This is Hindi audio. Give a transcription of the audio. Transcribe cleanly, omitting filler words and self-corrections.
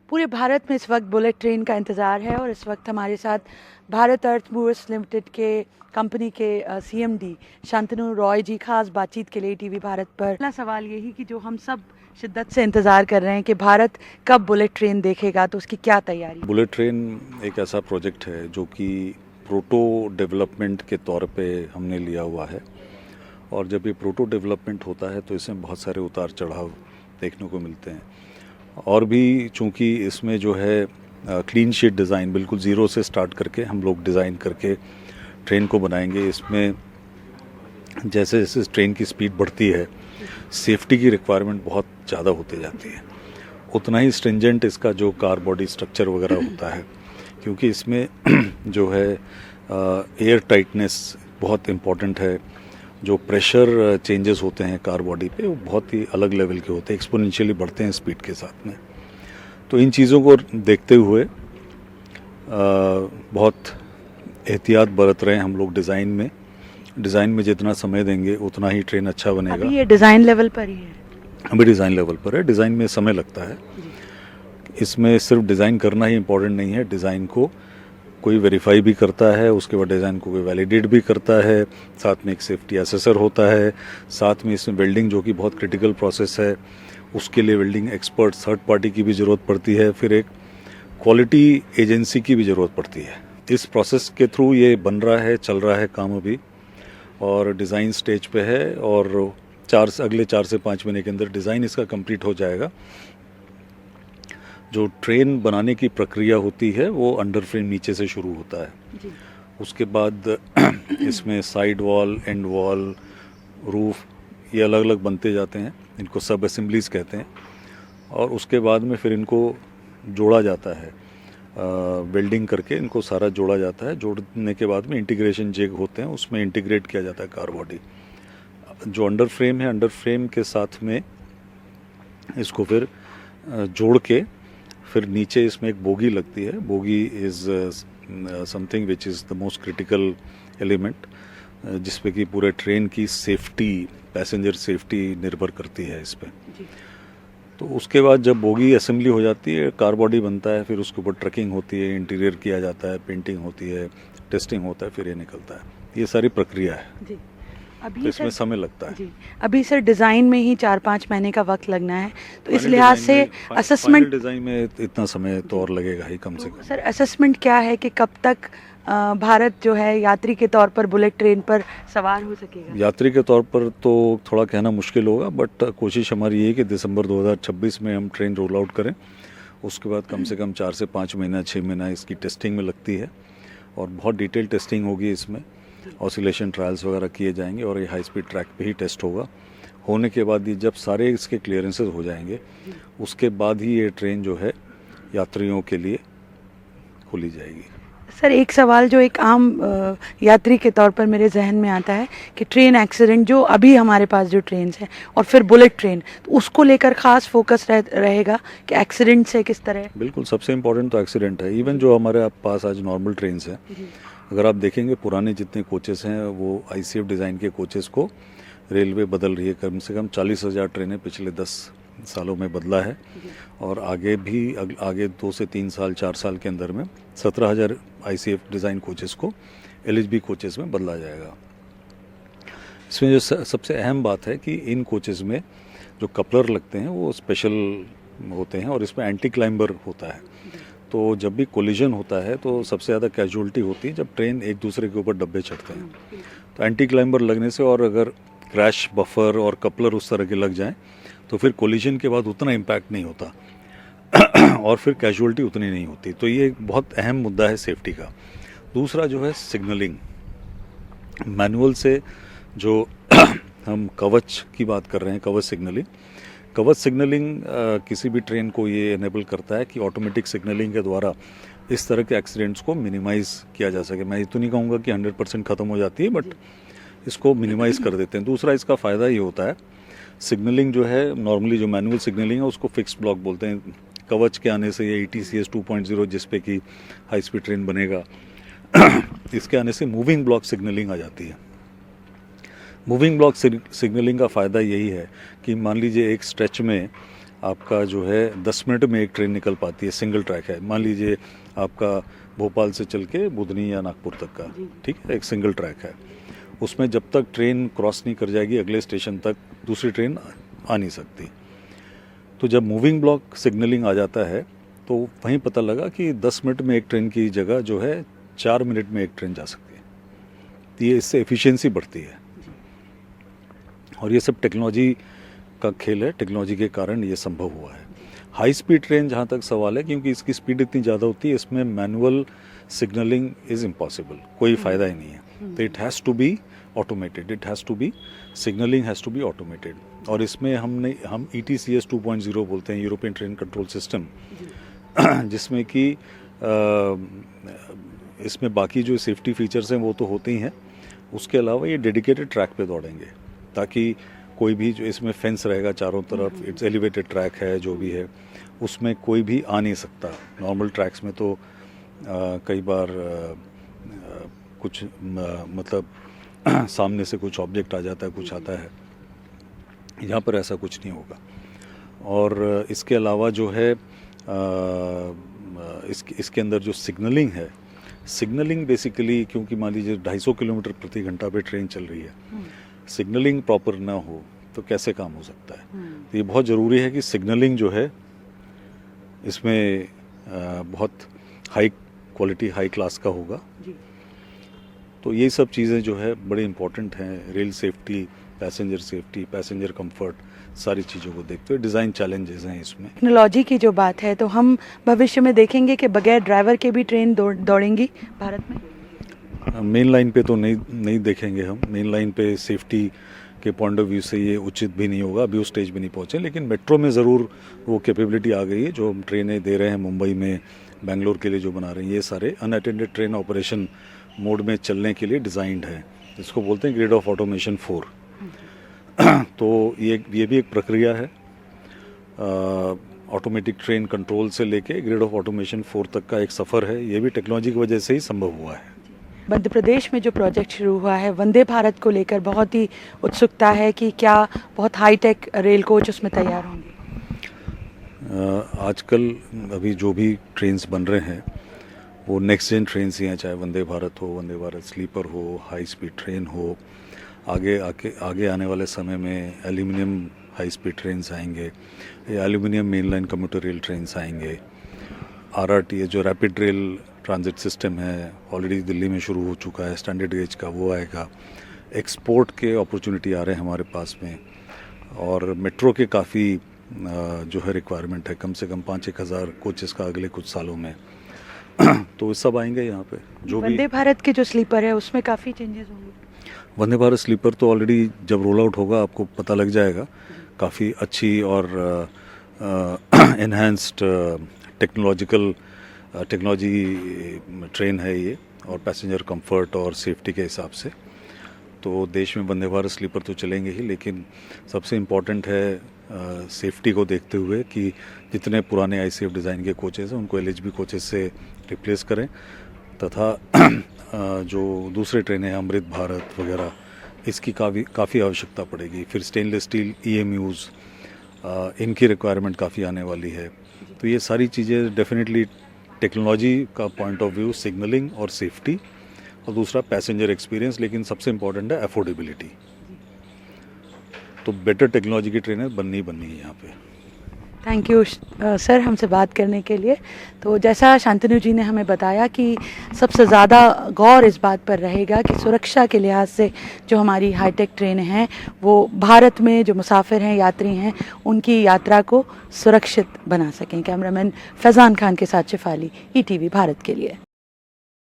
पूरे भारत में इस वक्त बुलेट ट्रेन का इंतज़ार है और इस वक्त हमारे साथ भारत अर्थ मूवर्स लिमिटेड के कंपनी के सीएमडी शांतनु रॉय जी खास बातचीत के लिए टीवी भारत पर। पहला सवाल यही कि जो हम सब शिद्दत से इंतज़ार कर रहे हैं कि भारत कब बुलेट ट्रेन देखेगा, तो उसकी क्या तैयारी? बुलेट ट्रेन एक ऐसा प्रोजेक्ट है जो कि प्रोटो डेवलपमेंट के तौर पे हमने लिया हुआ है, और जब ये प्रोटो डेवलपमेंट होता है तो इसमें बहुत सारे उतार चढ़ाव देखने को मिलते हैं। और भी चूँकि इसमें जो है क्लीन शीट डिज़ाइन बिल्कुल ज़ीरो से स्टार्ट करके हम लोग डिज़ाइन करके ट्रेन को बनाएंगे। इसमें जैसे जैसे ट्रेन की स्पीड बढ़ती है, सेफ्टी की रिक्वायरमेंट बहुत ज़्यादा होती जाती है, उतना ही स्ट्रिंजेंट इसका जो कार बॉडी स्ट्रक्चर वगैरह होता है, क्योंकि इसमें जो है एयर टाइटनेस बहुत इम्पॉर्टेंट है। जो प्रेशर चेंजेस होते हैं कार बॉडी पे वो बहुत ही अलग लेवल के होते हैं, एक्सपोनेंशियली बढ़ते हैं स्पीड के साथ में। तो इन चीज़ों को देखते हुए बहुत एहतियात बरत रहे हैं हम लोग डिज़ाइन में जितना समय देंगे उतना ही ट्रेन अच्छा बनेगा। अभी ये डिज़ाइन लेवल पर ही है? अभी डिज़ाइन लेवल पर है। डिज़ाइन में समय लगता है, इसमें सिर्फ डिज़ाइन करना ही इम्पोर्टेंट नहीं है, डिज़ाइन को कोई वेरीफाई भी करता है, उसके बाद डिज़ाइन को कोई वैलिडेट भी करता है, साथ में एक सेफ्टी असेसर होता है, साथ में इसमें वेल्डिंग जो कि बहुत क्रिटिकल प्रोसेस है, उसके लिए वेल्डिंग एक्सपर्ट थर्ड पार्टी की भी ज़रूरत पड़ती है, फिर एक क्वालिटी एजेंसी की भी ज़रूरत पड़ती है। इस प्रोसेस के थ्रू ये बन रहा है, चल रहा है काम अभी, और डिज़ाइन स्टेज पे है, और अगले 4 से 5 महीने के अंदर डिज़ाइन इसका कंप्लीट हो जाएगा। जो ट्रेन बनाने की प्रक्रिया होती है वो अंडर फ्रेम नीचे से शुरू होता है जी। उसके बाद इसमें side wall, and wall, roof, ये अलग अलग बनते जाते हैं, इनको सब असेंबलीज कहते हैं, और उसके बाद में फिर इनको जोड़ा जाता है, वेल्डिंग करके इनको सारा जोड़ा जाता है। जोड़ने के बाद में इंटीग्रेशन जेग होते हैं, उसमें इंटीग्रेट किया जाता है कार बॉडी। जो अंडर फ्रेम है, अंडर फ्रेम के साथ में इसको फिर जोड़ के फिर नीचे इसमें एक बोगी लगती है। Bogie is something which is the most critical element, जिस पे कि पूरे ट्रेन की सेफ्टी, पैसेंजर सेफ्टी निर्भर करती है इस पे। तो उसके बाद जब बोगी असेंबली हो जाती है, कार बॉडी बनता है, फिर उसके ऊपर ट्रकिंग होती है, इंटीरियर किया जाता है, पेंटिंग होती है, टेस्टिंग होता है, फिर ये निकलता है। ये सारी प्रक्रिया है जी। अभी तो इसमें समय लगता है जी। अभी सर डिज़ाइन में ही 4-5 महीने का वक्त लगना है, तो इस लिहाज से असेसमेंट, डिज़ाइन में इतना समय तो और लगेगा ही कम से कम। सर असेसमेंट क्या है कि कब तक भारत जो है यात्री के तौर पर बुलेट ट्रेन पर सवार हो सकेगा? यात्री के तौर पर तो थोड़ा कहना मुश्किल होगा, बट कोशिश हमारी ये है कि दिसंबर 2026 में हम ट्रेन रोल आउट करें। उसके बाद कम से कम 4 से 5 महीना, 6 महीना इसकी टेस्टिंग में लगती है, और बहुत डिटेल टेस्टिंग होगी इसमें, ऑसिलेशन ट्रायल्स वगैरह किए जाएंगे, और ये हाई स्पीड ट्रैक पे ही टेस्ट होगा। होने के बाद ही जब सारे इसके क्लियरेंसेस हो जाएंगे, उसके बाद ही ये ट्रेन जो है यात्रियों के लिए खोली जाएगी। सर एक सवाल जो एक आम यात्री के तौर पर मेरे जहन में आता है कि ट्रेन एक्सीडेंट, जो अभी हमारे पास जो ट्रेन है और फिर बुलेट ट्रेन, तो उसको लेकर खास फोकस रहेगा कि एक्सीडेंट से किस तरह? बिल्कुल, सबसे इम्पोर्टेंट तो एक्सीडेंट है। इवन जो हमारे पास आज नॉर्मल ट्रेन है, अगर आप देखेंगे पुराने जितने कोचेस हैं वो ICF डिज़ाइन के कोचेस को रेलवे बदल रही है। कम से कम 40,000 ट्रेनें पिछले 10 सालों में बदला है, और आगे भी आगे 2 से 3 साल 4 साल के अंदर में 17,000 ICF डिज़ाइन कोचेस को LHB कोचेस में बदला जाएगा। इसमें जो सबसे अहम बात है कि इन कोचेस में जो कपलर लगते हैं वो स्पेशल होते हैं, और इसमें एंटी क्लाइंबर होता है। तो जब भी कोलिजन होता है तो सबसे ज़्यादा कैजुअलिटी होती है जब ट्रेन एक दूसरे के ऊपर डब्बे चढ़ते हैं। तो एंटी क्लाइंबर लगने से, और अगर क्रैश बफर और कपलर उस तरह के लग जाएं, तो फिर कोलिजन के बाद उतना इम्पैक्ट नहीं होता और फिर कैजुअलिटी उतनी नहीं होती। तो ये एक बहुत अहम मुद्दा है सेफ्टी का। दूसरा जो है सिग्नलिंग, मैनुअल से जो हम कवच की बात कर रहे हैं, कवच सिग्नलिंग किसी भी ट्रेन को ये इनेबल करता है कि ऑटोमेटिक सिग्नलिंग के द्वारा इस तरह के एक्सीडेंट्स को मिनिमाइज़ किया जा सके। मैं ये तो नहीं कहूँगा कि 100% ख़त्म हो जाती है, बट इसको मिनिमाइज़ कर देते हैं। दूसरा इसका फ़ायदा ये होता है, सिग्नलिंग जो है नॉर्मली जो मैनुअल सिग्नलिंग है उसको फिक्स ब्लॉक बोलते हैं। कवच के आने से, ये ETCS 2.0 जिस पे कि हाई स्पीड ट्रेन बनेगा इसके आने से मूविंग ब्लॉक सिग्नलिंग आ जाती है। मूविंग ब्लॉक सिग्नलिंग का फ़ायदा यही है कि मान लीजिए एक स्ट्रेच में आपका जो है 10 मिनट में एक ट्रेन निकल पाती है, सिंगल ट्रैक है। मान लीजिए आपका भोपाल से चल के बुधनी या नागपुर तक का, ठीक है, एक सिंगल ट्रैक है। उसमें जब तक ट्रेन क्रॉस नहीं कर जाएगी अगले स्टेशन तक दूसरी ट्रेन आ नहीं सकती। तो जब मूविंग ब्लॉक सिग्नलिंग आ जाता है तो वहीं पता लगा कि 10 मिनट में एक ट्रेन की जगह जो है 4 मिनट में एक ट्रेन जा सकती है। तो ये इससे एफिशिएंसी बढ़ती है और ये सब टेक्नोलॉजी का खेल है, टेक्नोलॉजी के कारण ये संभव हुआ है। हाई स्पीड ट्रेन जहाँ तक सवाल है, क्योंकि इसकी स्पीड इतनी ज़्यादा होती है, इसमें मैनुअल सिग्नलिंग इज़ इम्पॉसिबल, कोई फ़ायदा ही नहीं है। तो it has to be automated, it has to be signalling has to be automated. और इसमें हम ETCS 2.0 बोलते हैं, यूरोपियन ट्रेन कंट्रोल सिस्टम, जिसमें कि इसमें बाकी जो सेफ्टी फीचर्स हैं वो तो होते ही हैं, उसके अलावा ये डेडिकेटेड ट्रैक पे दौड़ेंगे ताकि कोई भी, जो इसमें फेंस रहेगा चारों तरफ, इट्स एलिवेटेड ट्रैक है जो भी है, उसमें कोई भी आ नहीं सकता। नॉर्मल ट्रैक्स में तो कई बार कुछ मतलब सामने से कुछ ऑब्जेक्ट आ जाता है, कुछ आता है, यहाँ पर ऐसा कुछ नहीं होगा। और इसके अलावा जो है इसके अंदर जो सिग्नलिंग है, सिग्नलिंग बेसिकली, क्योंकि मान लीजिए 250 किलोमीटर प्रति घंटा पे ट्रेन चल रही है, सिग्नलिंग प्रॉपर ना हो तो कैसे काम हो सकता है। तो ये बहुत ज़रूरी है कि सिग्नलिंग जो है इसमें बहुत हाई क्वालिटी, हाई क्लास का होगा। तो ये सब चीज़ें जो है बड़ी इम्पोर्टेंट हैं। रेल सेफ्टी, पैसेंजर कंफर्ट, सारी चीज़ों को देखते हुए डिज़ाइन चैलेंजेस हैं इसमें। टेक्नोलॉजी की जो बात है, तो हम भविष्य में देखेंगे कि बगैर ड्राइवर के भी ट्रेन दौड़ेंगी भारत में। मेन लाइन पे तो नहीं देखेंगे हम। मेन लाइन पे सेफ्टी के पॉइंट ऑफ व्यू से ये उचित भी नहीं होगा, अभी उस स्टेज भी नहीं पहुँचे। लेकिन मेट्रो में ज़रूर वो कैपेबिलिटी आ गई है, जो हम ट्रेनें दे रहे हैं मुंबई में, बेंगलोर के लिए जो बना रहे हैं, ये सारे अनअटेंडेड ट्रेन ऑपरेशन मोड में चलने के लिए डिज़ाइंड है। इसको बोलते हैं ग्रिड ऑफ ऑटोमेशन 4। तो ये भी एक प्रक्रिया है। ऑटोमेटिक ट्रेन कंट्रोल से लेके ग्रिड ऑफ ऑटोमेशन 4 तक का एक सफ़र है। ये भी टेक्नोलॉजी की वजह से ही संभव हुआ है। मध्य प्रदेश में जो प्रोजेक्ट शुरू हुआ है वंदे भारत को लेकर बहुत ही उत्सुकता है कि क्या बहुत हाईटेक रेल कोच उसमें तैयार होंगे। आजकल अभी जो भी ट्रेन्स बन रहे हैं वो नेक्स्ट जेन ट्रेन्स ही हैं, चाहे वंदे भारत हो, वंदे भारत स्लीपर हो, हाई स्पीड ट्रेन हो। आगे आने वाले समय में एल्यूमिनियम हाई स्पीड ट्रेन्स आएंगे, या aluminium main line commuter rail trains आएंगे। RRT जो रैपिड रेल ट्रांजिट सिस्टम है, ऑलरेडी दिल्ली में शुरू हो चुका है, स्टैंडर्ड गेज का, वो आएगा। एक्सपोर्ट के अपॉर्चुनिटी आ रहे हैं हमारे पास में, और मेट्रो के काफ़ी जो है रिक्वायरमेंट है, कम से कम 5-1 हज़ार कोचेस का अगले कुछ सालों में। तो सब आएंगे यहाँ पे। जो भी वंदे भारत के जो स्लीपर है उसमें काफ़ी चेंजेस होंगे। वंदे भारत स्लीपर तो ऑलरेडी जब रोल आउट होगा आपको पता लग जाएगा, काफ़ी अच्छी और एनहांस्ड टेक्नोलॉजी ट्रेन है ये, और पैसेंजर कंफर्ट और सेफ्टी के हिसाब से। तो देश में वंदे भारत स्लीपर तो चलेंगे ही, लेकिन सबसे इम्पॉर्टेंट है सेफ्टी को देखते हुए कि जितने पुराने ICF डिज़ाइन के कोचेस हैं उनको LHB कोचेस से रिप्लेस करें, तथा जो दूसरे ट्रेनें हैं, अमृत भारत वगैरह, इसकी काफ़ी आवश्यकता पड़ेगी। फिर स्टेनलेस स्टील EMUs, इनकी रिक्वायरमेंट काफ़ी आने वाली है। तो ये सारी चीज़ें डेफिनेटली टेक्नोलॉजी का पॉइंट ऑफ व्यू, सिग्नलिंग और सेफ्टी, और दूसरा पैसेंजर एक्सपीरियंस, लेकिन सबसे इम्पॉर्टेंट है अफोर्डेबिलिटी। तो बेटर टेक्नोलॉजी की ट्रेनें बननी है यहाँ पे। थैंक यू सर हमसे बात करने के लिए। तो जैसा शांतनु जी ने हमें बताया कि सबसे ज़्यादा गौर इस बात पर रहेगा कि सुरक्षा के लिहाज से जो हमारी हाईटेक ट्रेनें हैं वो भारत में जो मुसाफिर हैं, यात्री हैं, उनकी यात्रा को सुरक्षित बना सकें। कैमरामैन फैज़ान खान के साथ शिफाली, ETV भारत के लिए।